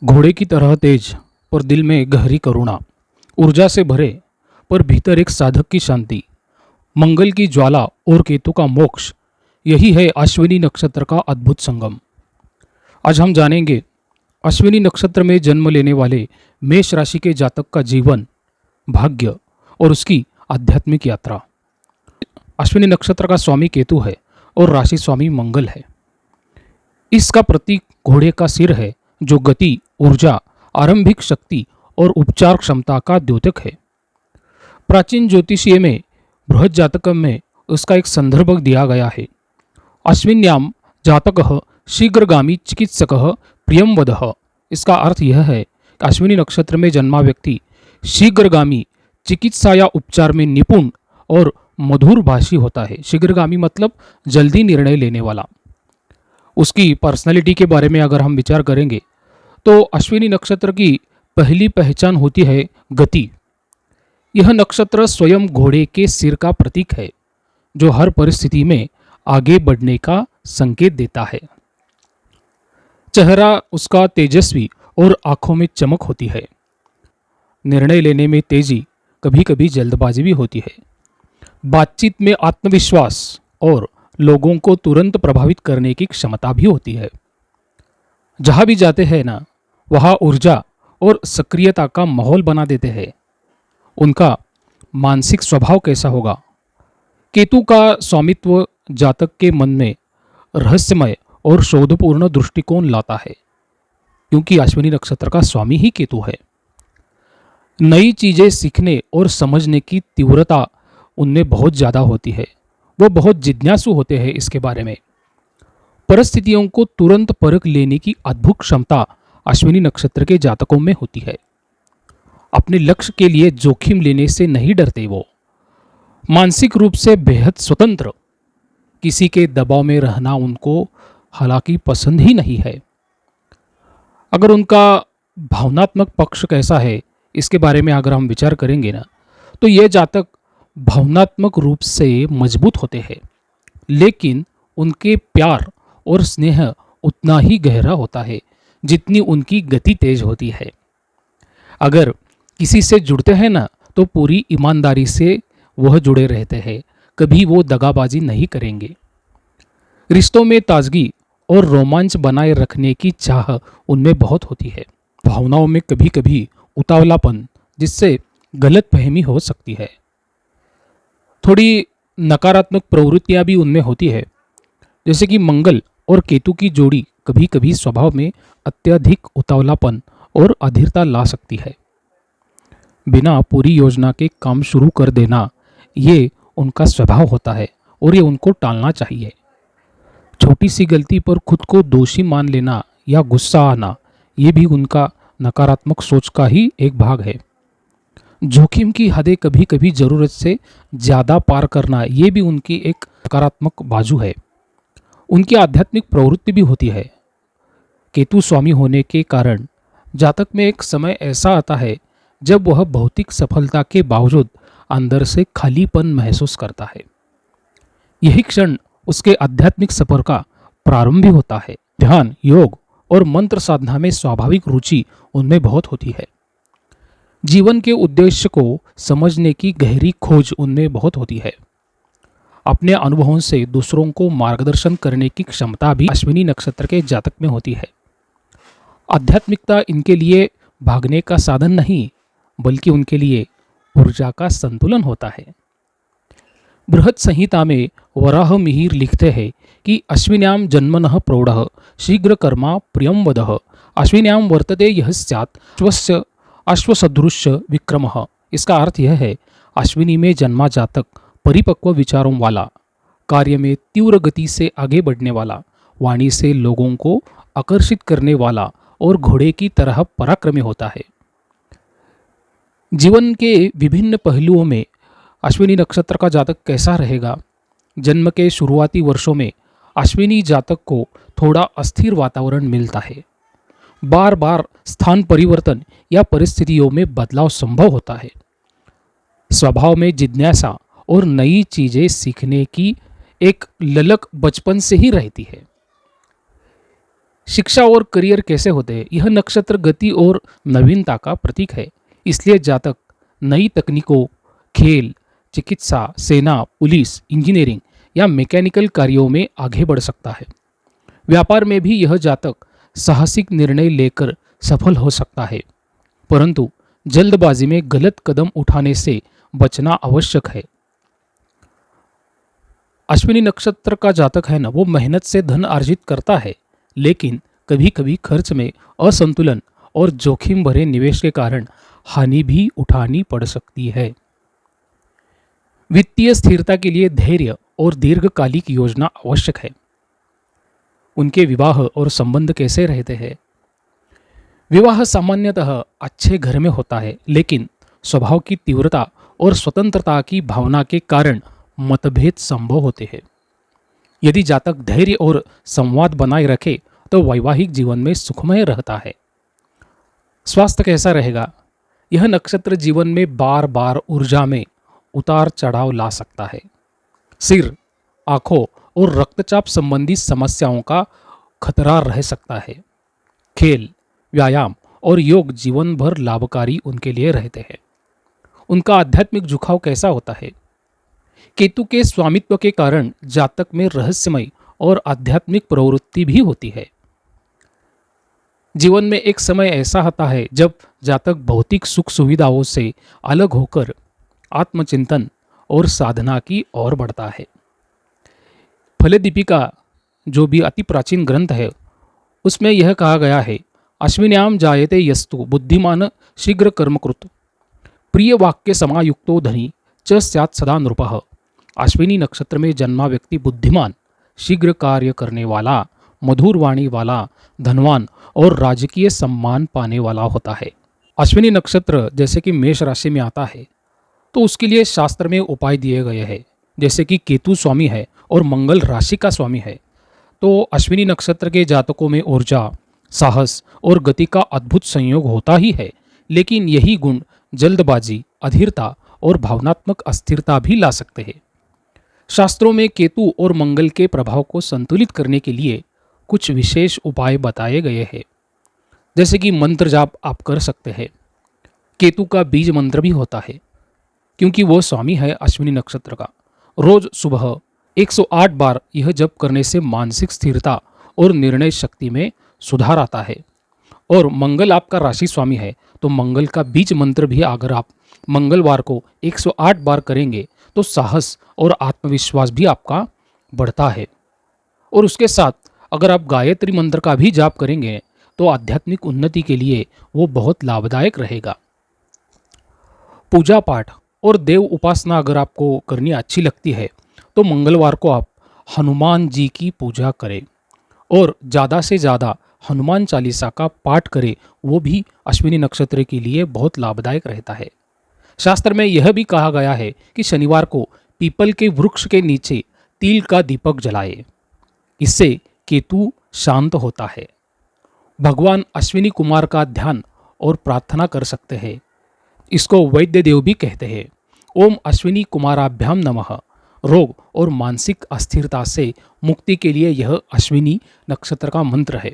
घोड़े की तरह तेज पर दिल में गहरी करुणा, ऊर्जा से भरे पर भीतर एक साधक की शांति, मंगल की ज्वाला और केतु का मोक्ष, यही है अश्विनी नक्षत्र का अद्भुत संगम। आज हम जानेंगे अश्विनी नक्षत्र में जन्म लेने वाले मेष राशि के जातक का जीवन, भाग्य और उसकी आध्यात्मिक यात्रा। अश्विनी नक्षत्र का स्वामी केतु है और राशि स्वामी मंगल है। इसका प्रतीक घोड़े का सिर है जो गति, ऊर्जा, आरंभिक शक्ति और उपचार क्षमता का द्योतक है। प्राचीन ज्योतिषीय में बृहद जातकम में उसका एक संदर्भ दिया गया है। अश्विन्याम जातकः शीघ्रगामी चिकित्सकः प्रियंवदः। इसका अर्थ यह है कि अश्विनी नक्षत्र में जन्मा व्यक्ति शीघ्रगामी, चिकित्सा या उपचार में निपुण और मधुर भाषी होता है। शीघ्रगामी मतलब जल्दी निर्णय लेने वाला। उसकी पर्सनैलिटी के बारे में अगर हम विचार करेंगे तो अश्विनी नक्षत्र की पहली पहचान होती है गति। यह नक्षत्र स्वयं घोड़े के सिर का प्रतीक है जो हर परिस्थिति में आगे बढ़ने का संकेत देता है। चेहरा उसका तेजस्वी और आंखों में चमक होती है। निर्णय लेने में तेजी, कभी कभी जल्दबाजी भी होती है। बातचीत में आत्मविश्वास और लोगों को तुरंत प्रभावित करने की क्षमता भी होती है। जहाँ भी जाते हैं ना, वहाँ ऊर्जा और सक्रियता का माहौल बना देते हैं। उनका मानसिक स्वभाव कैसा होगा? केतु का स्वामित्व जातक के मन में रहस्यमय और शोधपूर्ण दृष्टिकोण लाता है, क्योंकि अश्विनी नक्षत्र का स्वामी ही केतु है। नई चीजें सीखने और समझने की तीव्रता उनमें बहुत ज़्यादा होती है। वो बहुत जिज्ञासु होते हैं इसके बारे में। परिस्थितियों को तुरंत परख लेने की अद्भुत क्षमता अश्विनी नक्षत्र के जातकों में होती है। अपने लक्ष्य के लिए जोखिम लेने से नहीं डरते वो। मानसिक रूप से बेहद स्वतंत्र, किसी के दबाव में रहना उनको हालांकि पसंद ही नहीं है। अगर उनका भावनात्मक पक्ष कैसा है, इसके बारे में अगर हम विचार करेंगे ना, तो ये जातक भावनात्मक रूप से मजबूत होते हैं, लेकिन उनके प्यार और स्नेह उतना ही गहरा होता है जितनी उनकी गति तेज होती है। अगर किसी से जुड़ते हैं ना, तो पूरी ईमानदारी से वह जुड़े रहते हैं, कभी वो दगाबाजी नहीं करेंगे। रिश्तों में ताजगी और रोमांच बनाए रखने की चाह उनमें बहुत होती है। भावनाओं में कभी कभी उतावलापन, जिससे गलतफहमी हो सकती है। थोड़ी नकारात्मक प्रवृत्तियां भी उनमें होती है, जैसे कि मंगल और केतु की जोड़ी कभी कभी स्वभाव में अत्यधिक उतावलापन और अधीरता ला सकती है। बिना पूरी योजना के काम शुरू कर देना, ये उनका स्वभाव होता है और ये उनको टालना चाहिए। छोटी सी गलती पर खुद को दोषी मान लेना या गुस्सा आना, ये भी उनका नकारात्मक सोच का ही एक भाग है। जोखिम की हदें कभी कभी ज़रूरत से ज़्यादा पार करना, ये भी उनकी एक नकारात्मक बाजू है। उनकी आध्यात्मिक प्रवृत्ति भी होती है। केतु स्वामी होने के कारण जातक में एक समय ऐसा आता है जब वह भौतिक सफलता के बावजूद अंदर से खालीपन महसूस करता है। यही क्षण उसके आध्यात्मिक सफर का प्रारंभ भी होता है। ध्यान, योग और मंत्र साधना में स्वाभाविक रुचि उनमें बहुत होती है। जीवन के उद्देश्य को समझने की गहरी खोज उनमें बहुत होती है। अपने अनुभवों से दूसरों को मार्गदर्शन करने की क्षमता भी अश्विनी नक्षत्र के जातक में होती है। आध्यात्मिकता इनके लिए भागने का साधन नहीं, बल्कि उनके लिए ऊर्जा का संतुलन होता है। बृहद संहिता में वराह मिहिर लिखते हैं कि अश्विन्याम जन्मनः प्रौढ़ः शीघ्र कर्मा प्रियंवदः अश्विन्याम वर्तते यह स्यात् स्वस्य अश्वसदृश विक्रमः। इसका अर्थ यह है, अश्विनी में जन्मा जातक परिपक्व विचारों वाला, कार्य में तीव्र गति से आगे बढ़ने वाला, वाणी से लोगों को आकर्षित करने वाला और घोड़े की तरह पराक्रमी होता है। जीवन के विभिन्न पहलुओं में अश्विनी नक्षत्र का जातक कैसा रहेगा? जन्म के शुरुआती वर्षों में अश्विनी जातक को थोड़ा अस्थिर वातावरण मिलता है। बार बार स्थान परिवर्तन या परिस्थितियों में बदलाव संभव होता है। स्वभाव में जिज्ञासा और नई चीजें सीखने की एक ललक बचपन से ही रहती है। शिक्षा और करियर कैसे होते हैं? यह नक्षत्र गति और नवीनता का प्रतीक है। इसलिए जातक नई तकनीकों, खेल, चिकित्सा, सेना, पुलिस, इंजीनियरिंग या मैकेनिकल कार्यों में आगे बढ़ सकता है। व्यापार में भी यह जातक साहसिक निर्णय लेकर सफल हो सकता है, परंतु जल्दबाजी में गलत कदम उठाने से बचना आवश्यक है। अश्विनी नक्षत्र का जातक है ना, वो मेहनत से धन अर्जित करता है, लेकिन कभी कभी खर्च में असंतुलन और जोखिम भरे निवेश के कारण हानि भी उठानी पड़ सकती है। वित्तीय स्थिरता के लिए धैर्य और दीर्घकालिक योजना आवश्यक है। उनके विवाह और संबंध कैसे रहते हैं? विवाह सामान्यतः अच्छे घर में होता है, लेकिन स्वभाव की तीव्रता और स्वतंत्रता की भावना के कारण मतभेद संभव होते हैं। यदि जातक धैर्य और संवाद बनाए रखे तो वैवाहिक जीवन में सुखमय रहता है। स्वास्थ्य कैसा रहेगा? यह नक्षत्र जीवन में बार बार ऊर्जा में उतार चढ़ाव ला सकता है। सिर, आंखों और रक्तचाप संबंधी समस्याओं का खतरा रह सकता है। खेल, व्यायाम और योग जीवन भर लाभकारी उनके लिए रहते हैं। उनका आध्यात्मिक झुकाव कैसा होता है? केतु के स्वामित्व के कारण जातक में रहस्यमय और आध्यात्मिक प्रवृत्ति भी होती है। जीवन में एक समय ऐसा आता है जब जातक भौतिक सुख सुविधाओं से अलग होकर आत्मचिंतन और साधना की ओर बढ़ता है। फलदीपिका, जो भी अति प्राचीन ग्रंथ है, उसमें यह कहा गया है, अश्विन्याम जायते यस्तु बुद्धिमान शीघ्र कर्मकृत प्रिय वाक्य समायुक्तो धनी च स्यात् सदा नृपः। अश्विनी नक्षत्र में जन्मा व्यक्ति बुद्धिमान, शीघ्र कार्य करने वाला, मधुर वाणी वाला, धनवान और राजकीय सम्मान पाने वाला होता है। अश्विनी नक्षत्र जैसे कि मेष राशि में आता है तो उसके लिए शास्त्र में उपाय दिए गए हैं। जैसे कि केतु स्वामी है और मंगल राशि का स्वामी है, तो अश्विनी नक्षत्र के जातकों में ऊर्जा, साहस और गति का अद्भुत संयोग होता ही है, लेकिन यही गुण जल्दबाजी, अधीरता और भावनात्मक अस्थिरता भी ला सकते हैं। शास्त्रों में केतु और मंगल के प्रभाव को संतुलित करने के लिए कुछ विशेष उपाय बताए गए हैं। जैसे कि मंत्र जाप आप कर सकते हैं। केतु का बीज मंत्र भी होता है, क्योंकि वो स्वामी है अश्विनी नक्षत्र का। रोज सुबह 108 बार यह जप करने से मानसिक स्थिरता और निर्णय शक्ति में सुधार आता है। और मंगल आपका राशि स्वामी है, तो मंगल का बीज मंत्र भी अगर आप मंगलवार को 108 बार करेंगे तो साहस और आत्मविश्वास भी आपका बढ़ता है। और उसके साथ अगर आप गायत्री मंत्र का भी जाप करेंगे तो आध्यात्मिक उन्नति के लिए वो बहुत लाभदायक रहेगा। पूजा पाठ और देव उपासना अगर आपको करनी अच्छी लगती है तो मंगलवार को आप हनुमान जी की पूजा करें और ज़्यादा से ज़्यादा हनुमान चालीसा का पाठ करें। वो भी अश्विनी नक्षत्र के लिए बहुत लाभदायक रहता है। शास्त्र में यह भी कहा गया है कि शनिवार को पीपल के वृक्ष के नीचे तिल का दीपक जलाए। इससे केतु शांत होता है। भगवान अश्विनी कुमार का ध्यान और प्रार्थना कर सकते हैं। इसको वैद्य देव भी कहते हैं। ओम अश्विनी कुमाराभ्याम नमः। रोग और मानसिक अस्थिरता से मुक्ति के लिए यह अश्विनी नक्षत्र का मंत्र है।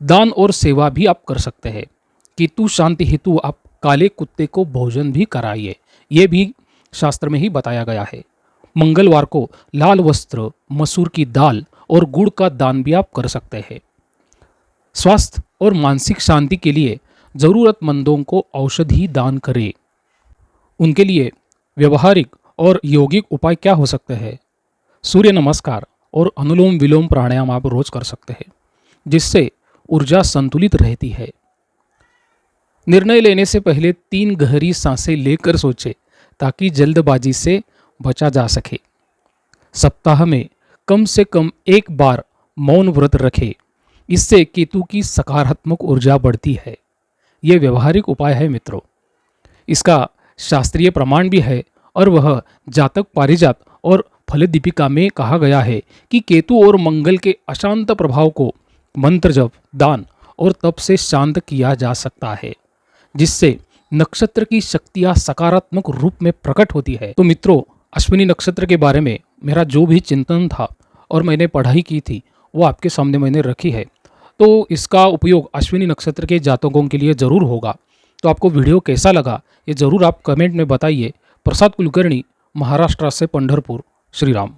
दान और सेवा भी आप कर सकते हैं। केतु शांति हेतु आप काले कुत्ते को भोजन भी कराइए, ये भी शास्त्र में ही बताया गया है। मंगलवार को लाल वस्त्र, मसूर की दाल और गुड़ का दान भी आप कर सकते हैं। स्वास्थ्य और मानसिक शांति के लिए ज़रूरतमंदों को औषधि दान करें। उनके लिए व्यवहारिक और यौगिक उपाय क्या हो सकते हैं? सूर्य नमस्कार और अनुलोम विलोम प्राणायाम आप रोज कर सकते हैं, जिससे ऊर्जा संतुलित रहती है। निर्णय लेने से पहले 3 गहरी सांसें लेकर सोचें ताकि जल्दबाजी से बचा जा सके। सप्ताह में कम से कम 1 बार मौन व्रत रखें। इससे केतु की सकारात्मक ऊर्जा बढ़ती है। ये व्यवहारिक उपाय है मित्रों। इसका शास्त्रीय प्रमाण भी है और वह जातक पारिजात और फलदीपिका में कहा गया है कि केतु और मंगल के अशांत प्रभाव को मंत्र जप, दान और तप से शांत किया जा सकता है, जिससे नक्षत्र की शक्तियाँ सकारात्मक रूप में प्रकट होती है। तो मित्रों, अश्विनी नक्षत्र के बारे में मेरा जो भी चिंतन था और मैंने पढ़ाई की थी वो आपके सामने मैंने रखी है। तो इसका उपयोग अश्विनी नक्षत्र के जातकों के लिए ज़रूर होगा। तो आपको वीडियो कैसा लगा ये ज़रूर आप कमेंट में बताइए। प्रसाद कुलकर्णी, महाराष्ट्र से पंढरपूर। श्री राम।